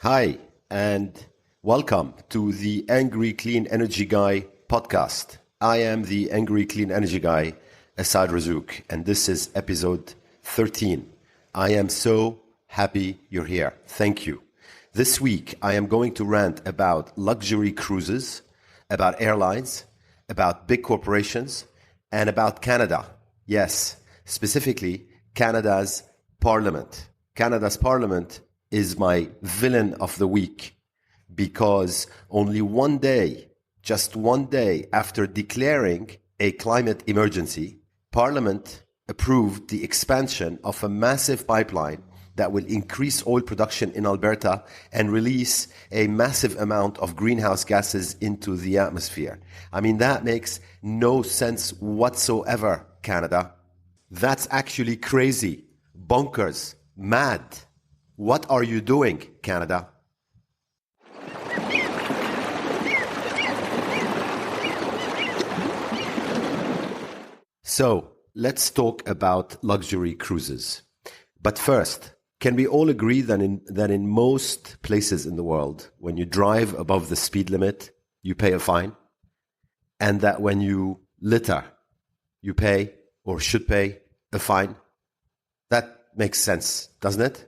Hi, and welcome to the Angry Clean Energy Guy podcast. I am the Angry Clean Energy Guy, Asad Razouk, and this is episode 13. I am so happy you're here. Thank you. This week, I am going to rant about luxury cruises, about airlines, about big corporations, and about Canada. Yes, specifically Canada's parliament. Canada's parliament is my villain of the week because only one day, just one day after declaring a climate emergency, Parliament approved the expansion of a massive pipeline that will increase oil production in Alberta and release a massive amount of greenhouse gases into the atmosphere. I mean, that makes no sense whatsoever, Canada. That's actually crazy, bonkers, mad. What are you doing, Canada? So, let's talk about luxury cruises. But first, can we all agree that in most places in the world, when you drive above the speed limit, you pay a fine? And that when you litter, you pay or should pay a fine? That makes sense, doesn't it?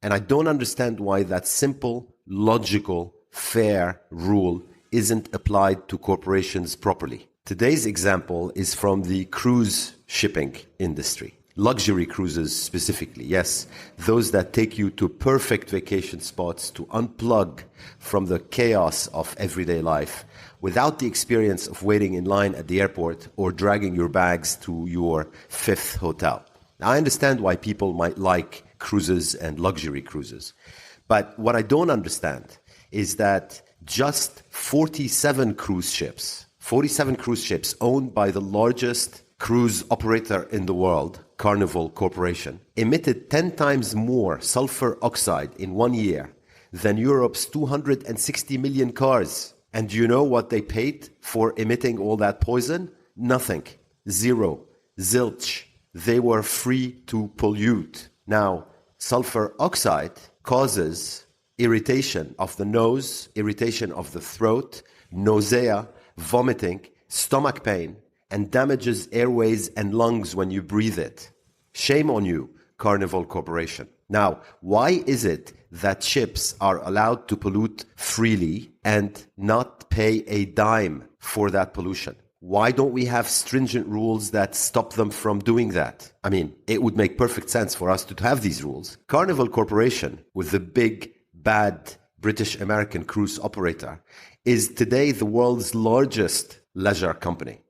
And I don't understand why that simple, logical, fair rule isn't applied to corporations properly. Today's example is from the cruise shipping industry. Luxury cruises specifically, yes. Those that take you to perfect vacation spots to unplug from the chaos of everyday life without the experience of waiting in line at the airport or dragging your bags to your fifth hotel. Now, I understand why people might like cruises and luxury cruises. But what I don't understand is that just 47 cruise ships owned by the largest cruise operator in the world, Carnival Corporation, emitted 10 times more sulfur oxide in 1 year than Europe's 260 million cars. And do you know what they paid for emitting all that poison? Nothing. Zero. Zilch. They were free to pollute. Now, sulfur oxide causes irritation of the nose, irritation of the throat, nausea, vomiting, stomach pain, and damages airways and lungs when you breathe it. Shame on you, Carnival Corporation. Now, why is it that ships are allowed to pollute freely and not pay a dime for that pollution? Why don't we have stringent rules that stop them from doing that? I mean, it would make perfect sense for us to have these rules. Carnival Corporation, with the big, bad British-American cruise operator, is today the world's largest leisure company.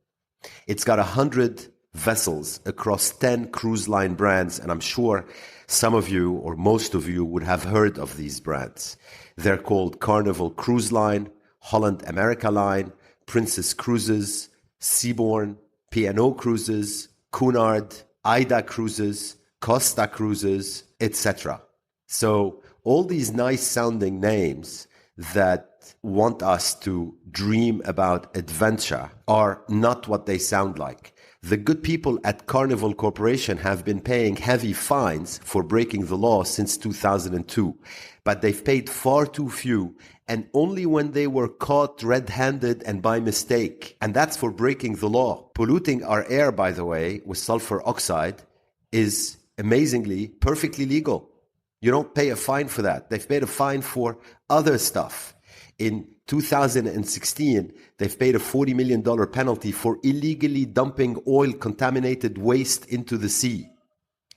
It's got 100 vessels across 10 cruise line brands, and I'm sure some of you or most of you would have heard of these brands. They're called Carnival Cruise Line, Holland America Line, Princess Cruises, Seabourn, P&O Cruises, Cunard, Ida Cruises, Costa Cruises, etc. So all these nice sounding names that want us to dream about adventure are not what they sound like. The good people at Carnival Corporation have been paying heavy fines for breaking the law since 2002, but they've paid far too few, and only when they were caught red-handed and by mistake. And that's for breaking the law. Polluting our air, by the way, with sulfur oxide is amazingly perfectly legal. You don't pay a fine for that. They've paid a fine for other stuff. In 2016, they've paid a $40 million penalty for illegally dumping oil-contaminated waste into the sea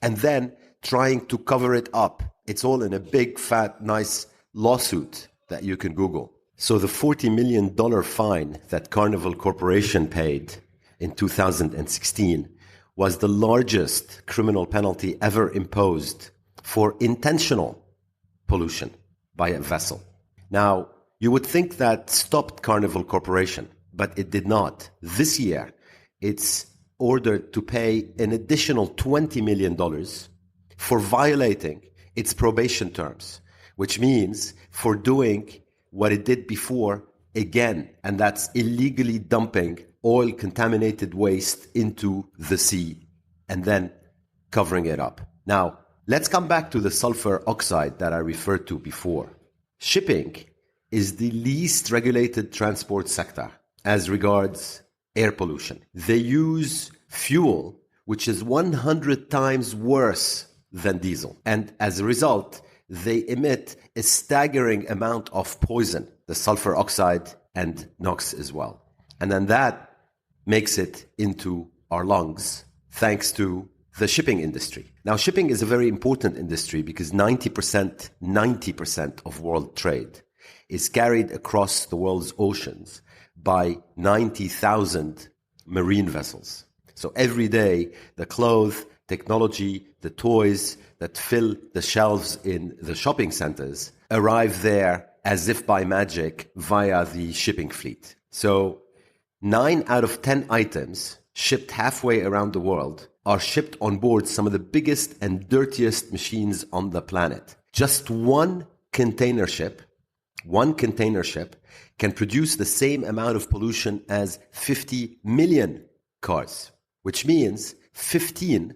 and then trying to cover it up. It's all in a big, fat, nice lawsuit that you can Google. So the $40 million fine that Carnival Corporation paid in 2016 was the largest criminal penalty ever imposed for intentional pollution by a vessel. Now, you would think that stopped Carnival Corporation, but it did not. This year, it's ordered to pay an additional $20 million for violating its probation terms, which means for doing what it did before again, and that's illegally dumping oil-contaminated waste into the sea and then covering it up. Now, Let's come back to the sulfur oxide that I referred to before. Shipping is the least regulated transport sector as regards air pollution. They use fuel which is 100 times worse than diesel. And as a result, they emit a staggering amount of poison, the sulfur oxide and NOx as well. And then that makes it into our lungs thanks to the shipping industry. Now, shipping is a very important industry because 90% of world trade is carried across the world's oceans by 90,000 marine vessels. So every day, the clothes, technology, the toys that fill the shelves in the shopping centers arrive there as if by magic via the shipping fleet. So 9 out of 10 items shipped halfway around the world are shipped on board some of the biggest and dirtiest machines on the planet. Just one container ship can produce the same amount of pollution as 50 million cars, which means 15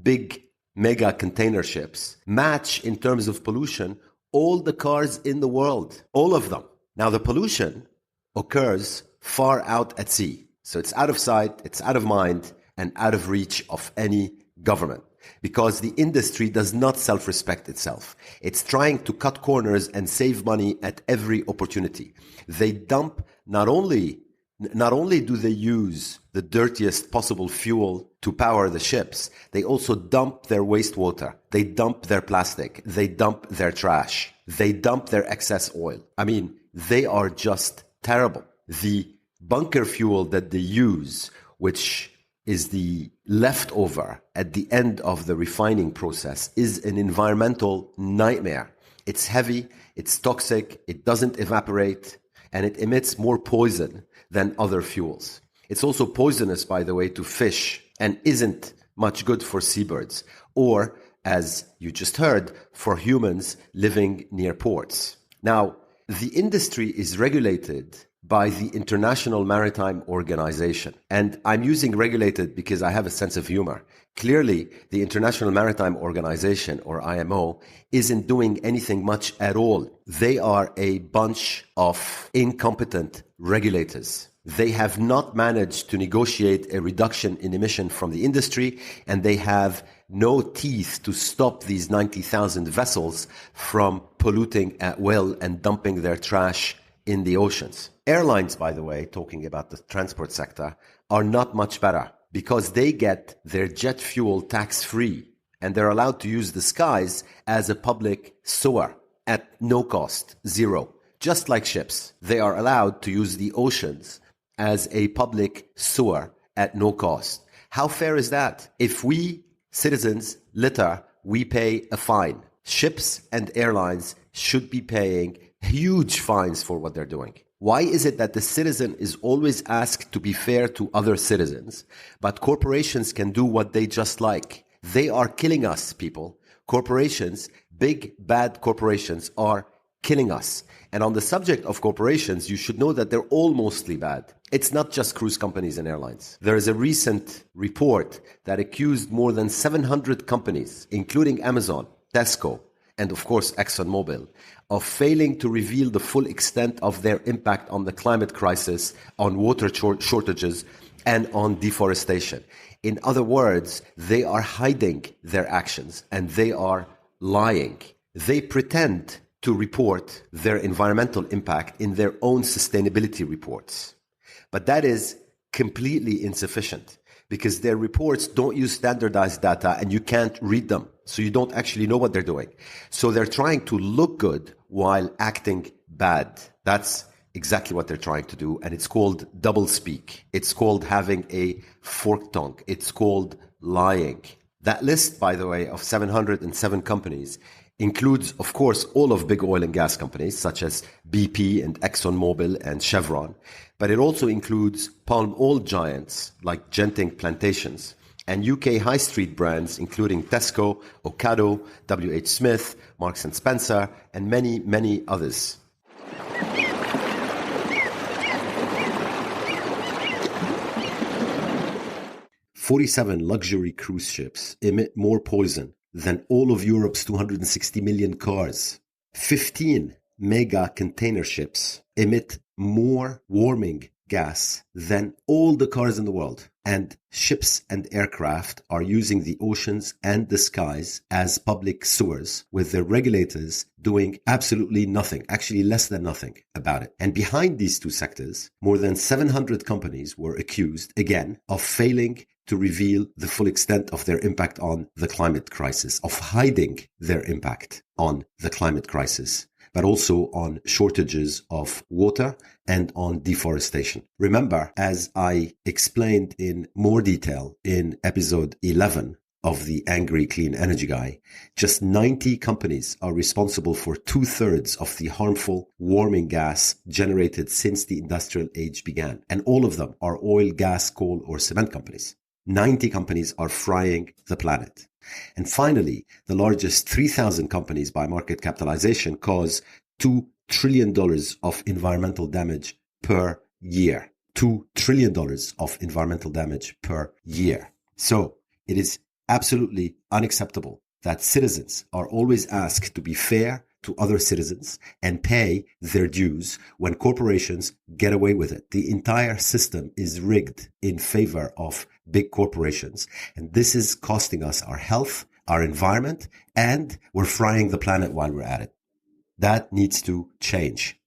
big mega container ships match in terms of pollution all the cars in the world, all of them. Now, the pollution occurs far out at sea. So it's out of sight, it's out of mind, and out of reach of any government because the industry does not self-respect itself. It's trying to cut corners and save money at every opportunity. They dump not only do they use the dirtiest possible fuel to power the ships, they also dump their wastewater, they dump their plastic, they dump their trash, they dump their excess oil. I mean, they are just terrible. The bunker fuel that they use, which is the leftover at the end of the refining process, is an environmental nightmare. It's heavy, it's toxic, it doesn't evaporate, and it emits more poison than other fuels. It's also poisonous, by the way, to fish and isn't much good for seabirds or, as you just heard, for humans living near ports. Now, the industry is regulated by the International Maritime Organization. And I'm using regulated because I have a sense of humor. Clearly, the International Maritime Organization, or IMO, isn't doing anything much at all. They are a bunch of incompetent regulators. They have not managed to negotiate a reduction in emission from the industry, and they have no teeth to stop these 90,000 vessels from polluting at will and dumping their trash in the oceans. Airlines, by the way, talking about the transport sector, are not much better because they get their jet fuel tax-free and they're allowed to use the skies as a public sewer at no cost, zero. Just like ships, they are allowed to use the oceans as a public sewer at no cost. How fair is that? If we citizens litter, we pay a fine. Ships and airlines should be paying huge fines for what they're doing. Why is it that the citizen is always asked to be fair to other citizens, but corporations can do what they just like? They are killing us, people. Corporations, big, bad corporations, are killing us. And on the subject of corporations, you should know that they're all mostly bad. It's not just cruise companies and airlines. There is a recent report that accused more than 700 companies, including Amazon, Tesco, and of course ExxonMobil, of failing to reveal the full extent of their impact on the climate crisis, on water shortages, and on deforestation. In other words, they are hiding their actions and they are lying. They pretend to report their environmental impact in their own sustainability reports. But that is completely insufficient because their reports don't use standardized data and you can't read them. So you don't actually know what they're doing. So they're trying to look good while acting bad. That's exactly what they're trying to do. And it's called double speak. It's called having a forked tongue. It's called lying. That list, by the way, of 707 companies includes, of course, all of big oil and gas companies such as BP and ExxonMobil and Chevron. But it also includes palm oil giants like Genting Plantations and UK high street brands including Tesco, Ocado, WH Smith, Marks & Spencer, and many, many others. 47 luxury cruise ships emit more poison than all of Europe's 260 million cars. 15 mega container ships emit more warming gas than all the cars in the world. And ships and aircraft are using the oceans and the skies as public sewers, with the regulators doing absolutely nothing, actually less than nothing about it. And behind these two sectors, more than 700 companies were accused, again, of failing to reveal the full extent of their impact on the climate crisis, of hiding their impact on the climate crisis, but also on shortages of water and on deforestation. Remember, as I explained in more detail in episode 11 of the Angry Clean Energy Guy, just 90 companies are responsible for 2/3 of the harmful warming gas generated since the industrial age began. And all of them are oil, gas, coal, or cement companies. 90 companies are frying the planet. And finally, the largest 3,000 companies by market capitalization cause $2 trillion of environmental damage per year. $2 trillion of environmental damage per year. So it is absolutely unacceptable that citizens are always asked to be fair to other citizens and pay their dues when corporations get away with it. The entire system is rigged in favor of big corporations. And this is costing us our health, our environment, and we're frying the planet while we're at it. That needs to change.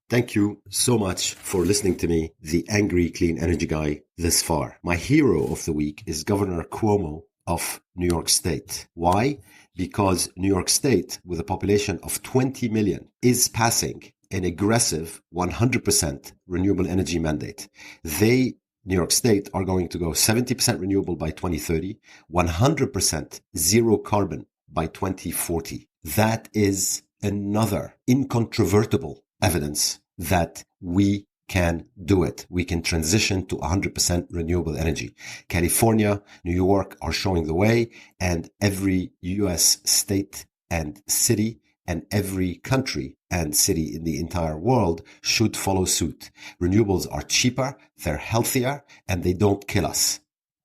Thank you so much for listening to me, the Angry Clean Energy Guy, this far. My hero of the week is Governor Cuomo of New York State. Why? Because New York State, with a population of 20 million, is passing an aggressive 100% renewable energy mandate. New York State, are going to go 70% renewable by 2030, 100% zero carbon by 2040. That is another incontrovertible evidence that we can do it. We can transition to 100% renewable energy. California, New York are showing the way, and every US state and city and every country and city in the entire world should follow suit. Renewables are cheaper, they're healthier, and they don't kill us.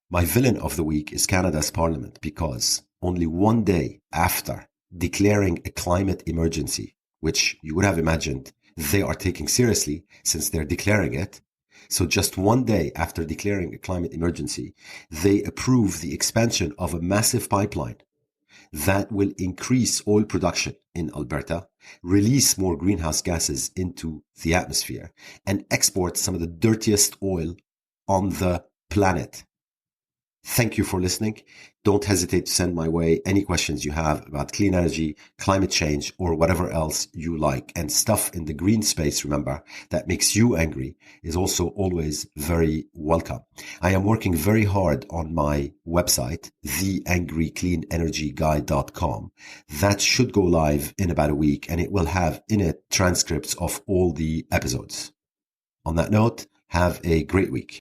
My villain of the week is Canada's parliament, because only one day after declaring a climate emergency, which you would have imagined they are taking seriously since they're declaring it. So just one day after declaring a climate emergency, they approve the expansion of a massive pipeline that will increase oil production in Alberta, release more greenhouse gases into the atmosphere, and export some of the dirtiest oil on the planet. Thank you for listening. Don't hesitate to send my way any questions you have about clean energy, climate change, or whatever else you like. And stuff in the green space, remember, that makes you angry is also always very welcome. I am working very hard on my website, theangrycleanenergyguy.com. That should go live in about a week, and it will have in it transcripts of all the episodes. On that note, have a great week.